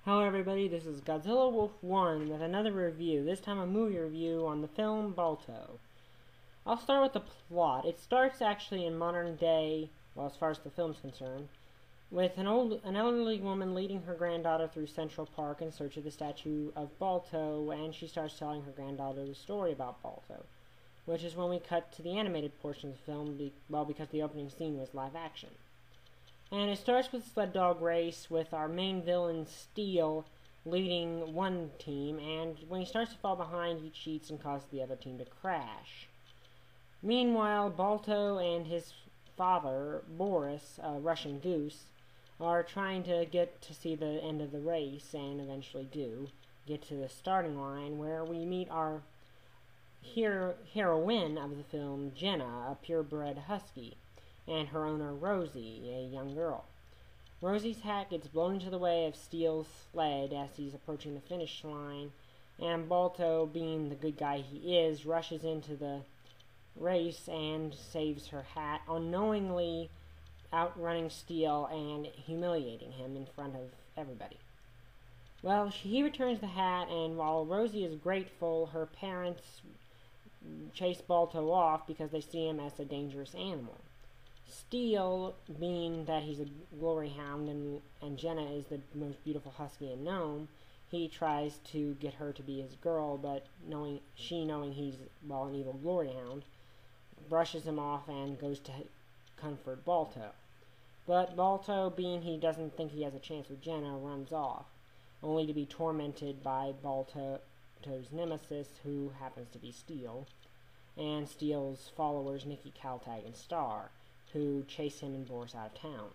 Hello everybody, this is Godzilla Wolf 1 with another review, this time a movie review on the film Balto. I'll start with the plot. It starts actually in modern day, well as far as the film's concerned, with an elderly woman leading her granddaughter through Central Park in search of the statue of Balto, and she starts telling her granddaughter the story about Balto, which is when we cut to the animated portion of the film, because the opening scene was live action. And it starts with a sled dog race with our main villain, Steel, leading one team, and when he starts to fall behind, he cheats and causes the other team to crash. Meanwhile, Balto and his father, Boris, a Russian goose, are trying to get to see the end of the race, and eventually do get to the starting line, where we meet our heroine of the film, Jenna, a purebred husky, and her owner, Rosie, a young girl. Rosie's hat gets blown into the way of Steel's sled as he's approaching the finish line, and Balto, being the good guy he is, rushes into the race and saves her hat, unknowingly outrunning Steel and humiliating him in front of everybody. Well, he returns the hat, and while Rosie is grateful, her parents chase Balto off because they see him as a dangerous animal. Steel, being that he's a glory hound and Jenna is the most beautiful husky in Nome, he tries to get her to be his girl, but knowing he's, well, an evil glory hound, brushes him off and goes to comfort Balto. But Balto, being he doesn't think he has a chance with Jenna, runs off, only to be tormented by Balto's nemesis, who happens to be Steel, and Steel's followers, Nikki, Caltag, and Star, who chase him and Boris out of town.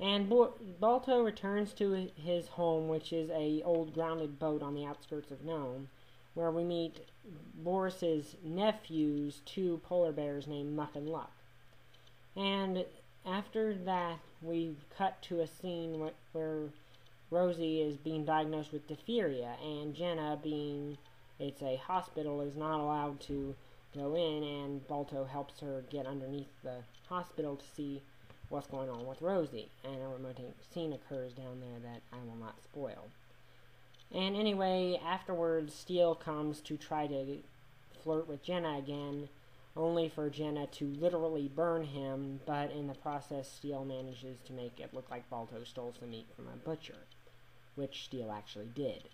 And Balto returns to his home, which is a old grounded boat on the outskirts of Nome, where we meet Boris's nephew's two polar bears named Muck and Luck. And after that, we cut to a scene where Rosie is being diagnosed with diphtheria, and Jenna, being it's a hospital, is not allowed to go in, and Balto helps her get underneath the hospital to see what's going on with Rosie, and a romantic scene occurs down there that I will not spoil. And anyway, afterwards, Steel comes to try to flirt with Jenna again, only for Jenna to literally burn him, but in the process, Steel manages to make it look like Balto stole some meat from a butcher, which Steel actually did.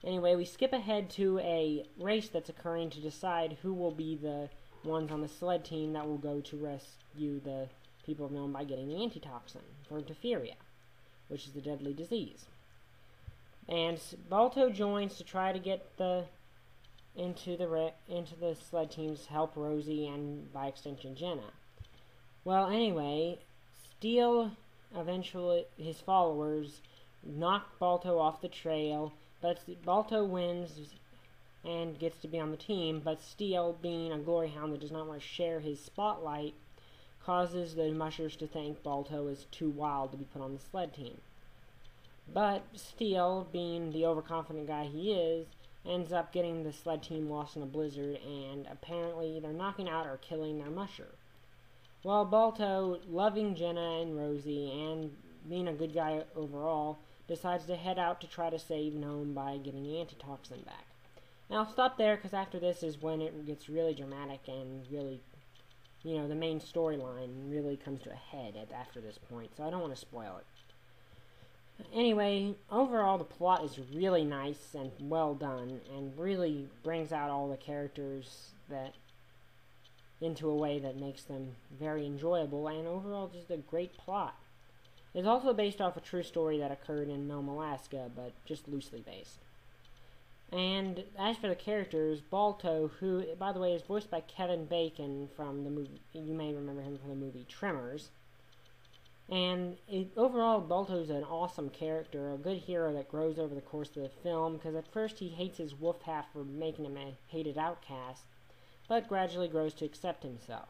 Anyway, we skip ahead to a race that's occurring to decide who will be the ones on the sled team that will go to rescue the people of Nome by getting the anti-toxin for diphtheria, which is the deadly disease. And Balto joins to try to get into the sled teams to help Rosie and, by extension, Jenna. Well, anyway, Steel, eventually, his followers, knock Balto off the trail, but Balto wins and gets to be on the team, but Steel, being a glory hound that does not want to share his spotlight, causes the mushers to think Balto is too wild to be put on the sled team. But Steel, being the overconfident guy he is, ends up getting the sled team lost in a blizzard and apparently either knocking out or killing their musher. While Balto, loving Jenna and Rosie and being a good guy overall, decides to head out to try to save Nome by getting the anti-toxin back. Now I'll stop there because after this is when it gets really dramatic and really, the main storyline really comes to a head after this point, so I don't want to spoil it. Anyway, overall the plot is really nice and well done, and really brings out all the characters into a way that makes them very enjoyable, and overall just a great plot. It's also based off a true story that occurred in Nome, Alaska, but just loosely based. And as for the characters, Balto, who, by the way, is voiced by Kevin Bacon from the movie, you may remember him from the movie Tremors. And overall, Balto's an awesome character, a good hero that grows over the course of the film, because at first he hates his wolf half for making him a hated outcast, but gradually grows to accept himself.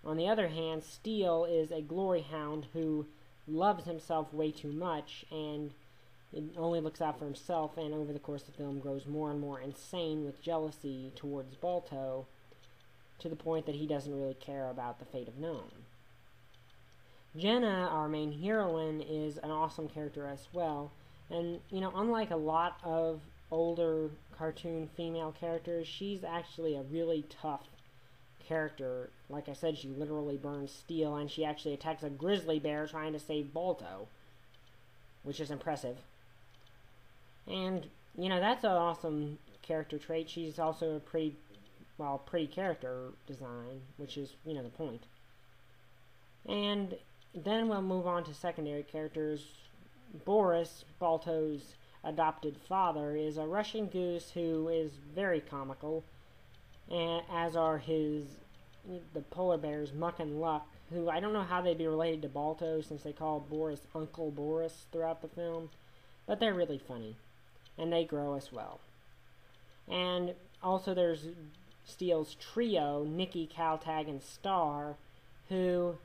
On the other hand, Steel is a glory hound who loves himself way too much and only looks out for himself, and over the course of the film grows more and more insane with jealousy towards Balto, to the point that he doesn't really care about the fate of Nome. Jenna, our main heroine, is an awesome character as well, And, unlike a lot of older cartoon female characters, she's actually a really tough character. Like I said, she literally burns steel, and she actually attacks a grizzly bear trying to save Balto, which is impressive. And, that's an awesome character trait. She's also a pretty character design, which is, the point. And then we'll move on to secondary characters. Boris, Balto's adopted father, is a Russian goose who is very comical, and as are the polar bears, Muck and Luck, who I don't know how they'd be related to Balto since they call Boris Uncle Boris throughout the film, but they're really funny, and they grow as well. And also there's Steel's trio, Nikki, Caltag, and Star, who,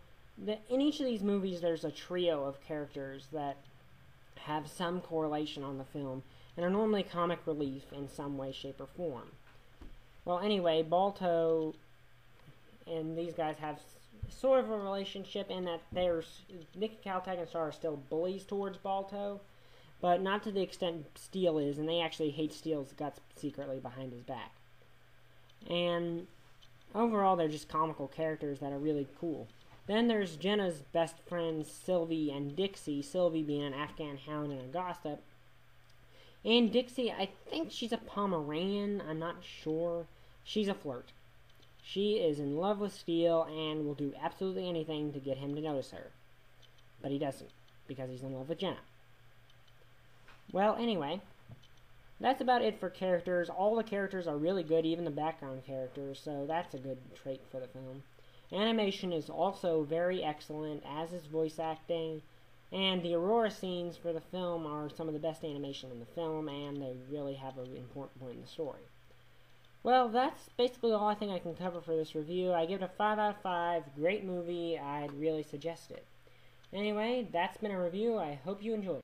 in each of these movies there's a trio of characters that have some correlation on the film, and are normally comic relief in some way, shape, or form. Well, anyway, Balto and these guys have sort of a relationship in that Nikki, Caltag, and Star are still bullies towards Balto, but not to the extent Steel is, and they actually hate Steel's guts secretly behind his back. And overall, they're just comical characters that are really cool. Then there's Jenna's best friends, Sylvie and Dixie, Sylvie being an Afghan hound and a gossip. And Dixie, I think she's a Pomeranian, I'm not sure. She's a flirt. She is in love with Steel and will do absolutely anything to get him to notice her. But he doesn't, because he's in love with Jenna. Well, anyway, that's about it for characters. All the characters are really good, even the background characters, so that's a good trait for the film. Animation is also very excellent, as is voice acting, and the Aurora scenes for the film are some of the best animation in the film, and they really have an important point in the story. Well, that's basically all I think I can cover for this review. I give it a 5 out of 5. Great movie. I'd really suggest it. Anyway, that's been a review. I hope you enjoyed it.